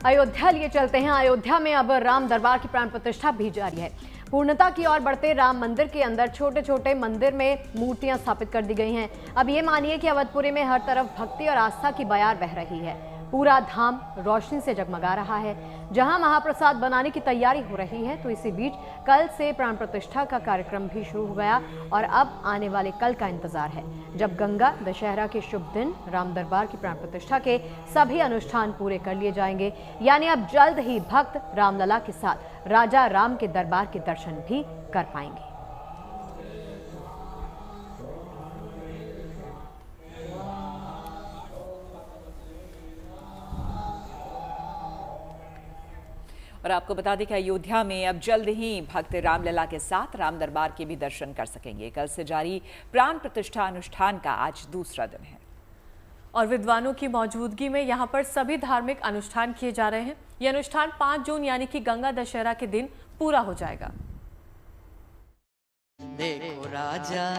अयोध्या लिए चलते हैं। अयोध्या में अब राम दरबार की प्राण प्रतिष्ठा भी जारी है। पूर्णता की ओर बढ़ते राम मंदिर के अंदर छोटे छोटे मंदिर में मूर्तियां स्थापित कर दी गई हैं। अब ये मानिए कि अवधपुरी में हर तरफ भक्ति और आस्था की बयार बह रही है। पूरा धाम रोशनी से जगमगा रहा है। जहां महाप्रसाद बनाने की तैयारी हो रही है, तो इसी बीच कल से प्राण प्रतिष्ठा का कार्यक्रम भी शुरू हो गया और अब आने वाले कल का इंतजार है, जब गंगा दशहरा के शुभ दिन राम दरबार की प्राण प्रतिष्ठा के सभी अनुष्ठान पूरे कर लिए जाएंगे। यानी अब जल्द ही भक्त रामलला के साथ राजा राम के दरबार के दर्शन भी कर पाएंगे। और आपको बता दें कि अयोध्या में अब जल्द ही भक्त रामलला के साथ राम दरबार के भी दर्शन कर सकेंगे। कल से जारी प्राण प्रतिष्ठा अनुष्ठान का आज दूसरा दिन है और विद्वानों की मौजूदगी में यहाँ पर सभी धार्मिक अनुष्ठान किए जा रहे हैं। ये अनुष्ठान 5 जून यानी कि गंगा दशहरा के दिन पूरा हो जाएगा। देखो राजा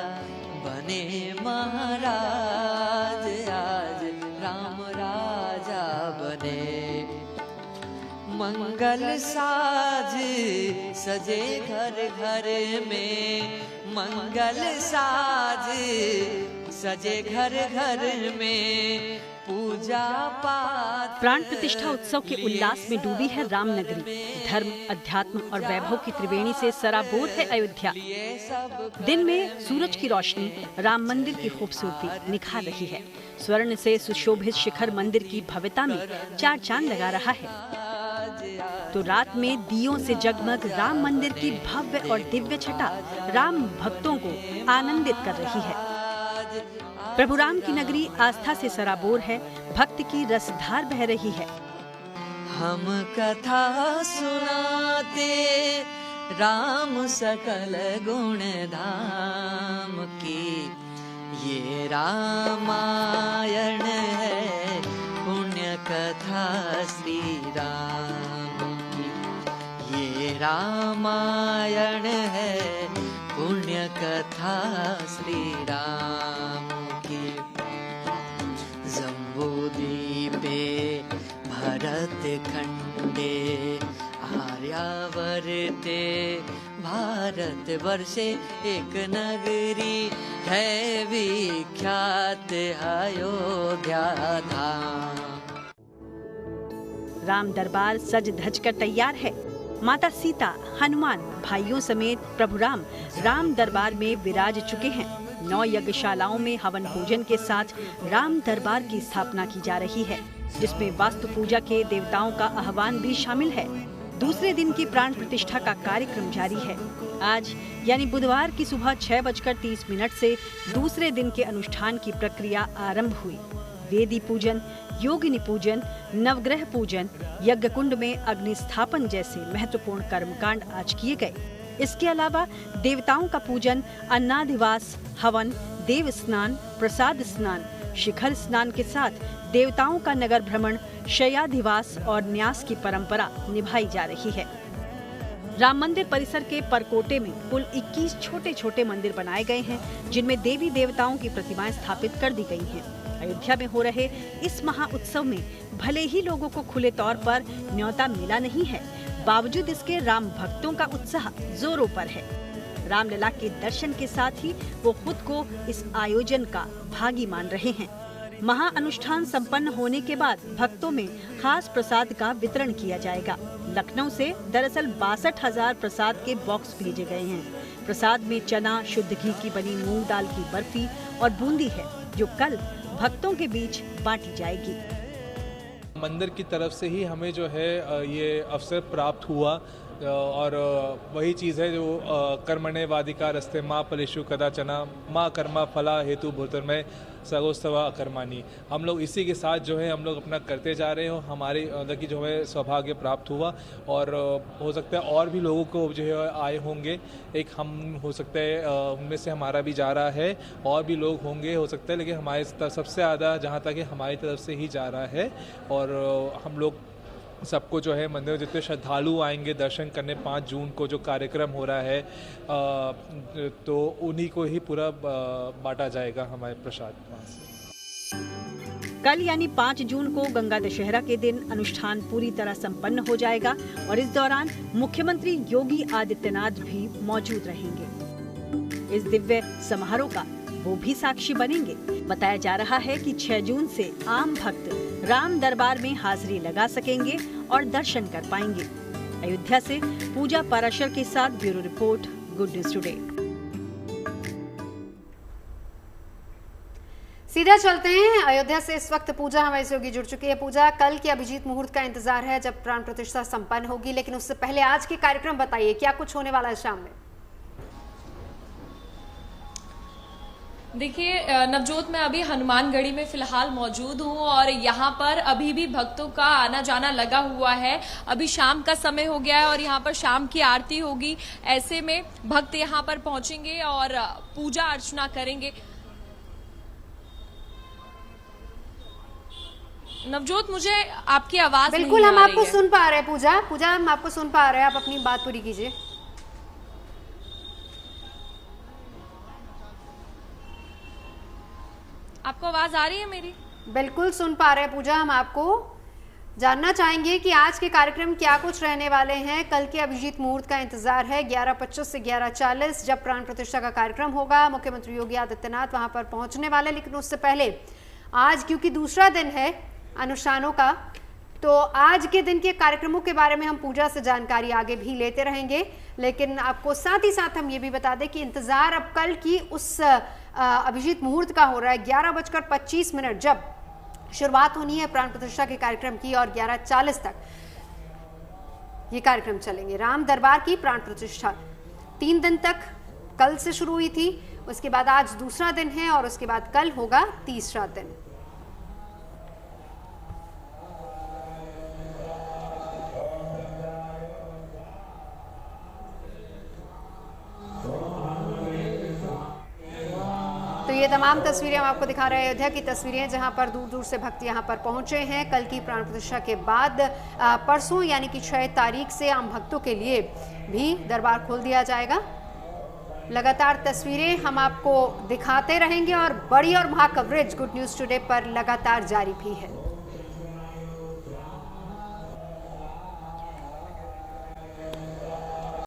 बने महाराज, आज राम राजा बने। मंगल साज सजे घर घर में, मंगल साज सजे घर घर में, पूजा पाठ। प्राण प्रतिष्ठा उत्सव के उल्लास में डूबी है रामनगरी। धर्म, अध्यात्म और वैभव की त्रिवेणी से सराबोर है अयोध्या। दिन में सूरज की रोशनी राम मंदिर की खूबसूरती निखार रही है। स्वर्ण से सुशोभित शिखर मंदिर की भव्यता में चार चांद लगा रहा है, तो रात में दियों से जगमग राम मंदिर की भव्य और दिव्य छटा राम भक्तों को आनंदित कर रही है। प्रभु राम की नगरी आस्था से सराबोर है, भक्त की रसधार बह रही है। हम कथा सुनाते राम सकल गुण धाम की, ये रामायण है पुण्य कथा श्री राम की, ये रामायण है पुण्य कथा श्री राम की। जम्बूद्वीपे भरत खंडे, आर्यावर्ते भारत वर्षे, एक नगरी है विख्यात अयोध्या धाम। राम दरबार सज धज कर तैयार है। माता सीता, हनुमान, भाइयों समेत प्रभु राम राम दरबार में विराज चुके हैं। 9 यज्ञशालाओं में हवन पूजन के साथ राम दरबार की स्थापना की जा रही है, जिसमें वास्तु पूजा के देवताओं का आह्वान भी शामिल है। दूसरे दिन की प्राण प्रतिष्ठा का कार्यक्रम जारी है। आज यानी बुधवार की सुबह 6:30 से दूसरे दिन के अनुष्ठान की प्रक्रिया आरंभ हुई। वेदी पूजन, योगिनी पूजन, नवग्रह पूजन, यज्ञ कुंड में अग्नि स्थापन जैसे महत्वपूर्ण कर्मकांड आज किए गए। इसके अलावा देवताओं का पूजन, अन्नाधिवास, हवन, देव स्नान, प्रसाद स्नान, शिखर स्नान के साथ देवताओं का नगर भ्रमण, शय्याधिवास और न्यास की परंपरा निभाई जा रही है। राम मंदिर परिसर के परकोटे में कुल 21 छोटे छोटे मंदिर बनाए गए हैं, जिनमें देवी देवताओं की प्रतिमाएं स्थापित कर दी गई हैं। अयोध्या में हो रहे इस महा उत्सव में भले ही लोगों को खुले तौर पर न्योता मिला नहीं है, बावजूद इसके राम भक्तों का उत्साह जोरों पर है। रामलला के दर्शन के साथ ही वो खुद को इस आयोजन का भागी मान रहे हैं। महा अनुष्ठान संपन्न होने के बाद भक्तों में खास प्रसाद का वितरण किया जाएगा। लखनऊ से दरअसल 62,000 प्रसाद के बॉक्स भेजे गए हैं। प्रसाद में चना, शुद्ध घी की बनी मूंग दाल की बर्फी और बूंदी है, जो कल भक्तों के बीच बांटी जाएगी। मंदिर की तरफ से ही हमें जो है ये अवसर प्राप्त हुआ और वही चीज़ है जो कर्मणे वादिका रस्ते माँ फलेषु कदाचन माँ कर्मा फला हेतु भूतर्मय सगोस्तवा अकर्माणी। हम लोग इसी के साथ जो है हम लोग अपना करते जा रहे हो। हमारे अंदर की जो है सौभाग्य प्राप्त हुआ और हो सकता है और भी लोगों को जो है आए होंगे। एक हम हो सकता है उनमें से हमारा भी जा रहा है, और भी लोग होंगे हो सकता है, लेकिन हमारे सबसे ज़्यादा जहाँ तक है हमारी तरफ से ही जा रहा है। और हम लोग सबको जो है मंदिर में जितने श्रद्धालु आएंगे दर्शन करने 5 जून को जो कार्यक्रम हो रहा है तो उन्हीं को ही पूरा बांटा जाएगा हमारे प्रसाद वहाँ से। कल यानी 5 जून को गंगा दशहरा के दिन अनुष्ठान पूरी तरह संपन्न हो जाएगा और इस दौरान मुख्यमंत्री योगी आदित्यनाथ भी मौजूद रहेंगे। इस दिव्य समारोह का वो भी साक्षी बनेंगे। बताया जा रहा है कि 6 जून से आम भक्त राम दरबार में हाजिरी लगा सकेंगे और दर्शन कर पाएंगे। अयोध्या से पूजा पाराशर के साथ bureau report, good news today. सीधा चलते हैं अयोध्या से। इस वक्त पूजा हमारे सहयोगी जुड़ चुकी है। पूजा, कल के अभिजीत मुहूर्त का इंतजार है जब प्राण प्रतिष्ठा संपन्न होगी, लेकिन उससे पहले आज के कार्यक्रम बताइए, क्या कुछ होने वाला है शाम में? देखिए नवजोत, मैं अभी हनुमानगढ़ी में फिलहाल मौजूद हूँ और यहाँ पर अभी भी भक्तों का आना जाना लगा हुआ है। अभी शाम का समय हो गया है और यहाँ पर शाम की आरती होगी। ऐसे में भक्त यहाँ पर पहुंचेंगे और पूजा अर्चना करेंगे। नवजोत, मुझे आपकी आवाज बिल्कुल हम आपको सुन पा रहे हैं। पूजा हम आपको सुन पा रहे हैं, आप अपनी बात पूरी कीजिए। आपको आवाज आ रही है मेरी? बिल्कुल सुन पा रहे हैं पूजा। हम आपको जानना चाहेंगे कि आज के कार्यक्रम क्या कुछ रहने वाले हैं। कल के अभिजीत मुहूर्त का इंतजार है 11:25 से 11:40 जब प्राण प्रतिष्ठा का कार्यक्रम होगा। मुख्यमंत्री योगी आदित्यनाथ वहां पर पहुंचने वाले, लेकिन उससे पहले आज क्योंकि दूसरा दिन है अनुष्ठानों का, तो आज के दिन के कार्यक्रमों के बारे में हम पूजा से जानकारी आगे भी लेते रहेंगे। लेकिन आपको साथ ही साथ हम ये भी बता दें कि इंतजार अब कल की उस अभिजीत मुहूर्त का हो रहा है 11:25 जब शुरुआत होनी है प्राण प्रतिष्ठा के कार्यक्रम की और 11:40 तक ये कार्यक्रम चलेंगे। राम दरबार की प्राण प्रतिष्ठा 3 दिन तक कल से शुरू हुई थी, उसके बाद आज दूसरा दिन है और उसके बाद कल होगा तीसरा दिन। तो ये तमाम तस्वीरें हम आपको दिखा रहे हैं, अयोध्या की तस्वीरें, जहां पर दूर दूर से भक्त यहां पर पहुंचे हैं। कल की प्राण प्रतिष्ठा के बाद परसों यानी कि 6 तारीख से आम भक्तों के लिए भी दरबार खोल दिया जाएगा। लगातार तस्वीरें हम आपको दिखाते रहेंगे और बड़ी और महा कवरेज गुड न्यूज टुडे पर लगातार जारी भी है।